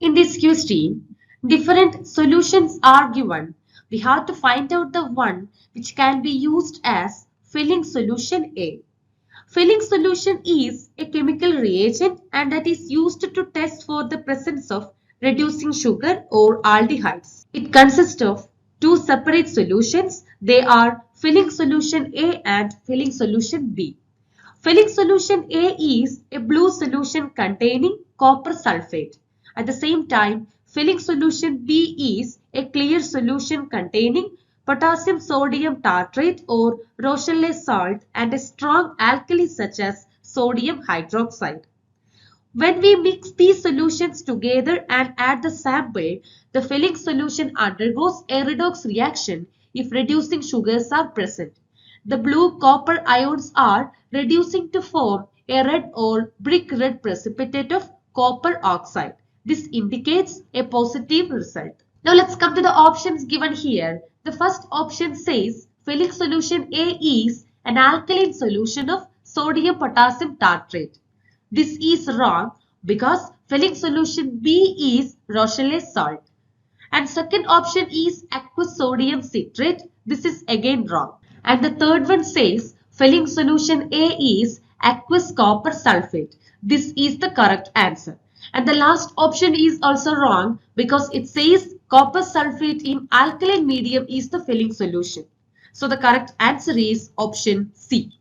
In this question, different solutions are given. We have to find out the one which can be used as filling solution A. Filling solution is a chemical reagent and that is used to test for the presence of reducing sugar or aldehydes. It consists of two separate solutions. They are filling solution A and filling solution B. Filling solution A is a blue solution containing copper sulfate. At the same time, filling solution B is a clear solution containing potassium sodium tartrate or Rochelle salt and a strong alkali such as sodium hydroxide. When we mix these solutions together and add the sample, the filling solution undergoes a redox reaction if reducing sugars are present. The blue copper ions are reducing to form a red or brick red precipitate of copper oxide. This indicates a positive result. Now let's come to the options given here. The first option says filling solution A is an alkaline solution of sodium potassium tartrate. This is wrong because filling solution B is Rochelle salt. And second option is aqueous sodium citrate. This is again wrong. And the third one says filling solution A is aqueous copper sulfate. This is the correct answer. And the last option is also wrong because it says copper sulfate in alkaline medium is the filling solution. So the correct answer is option C.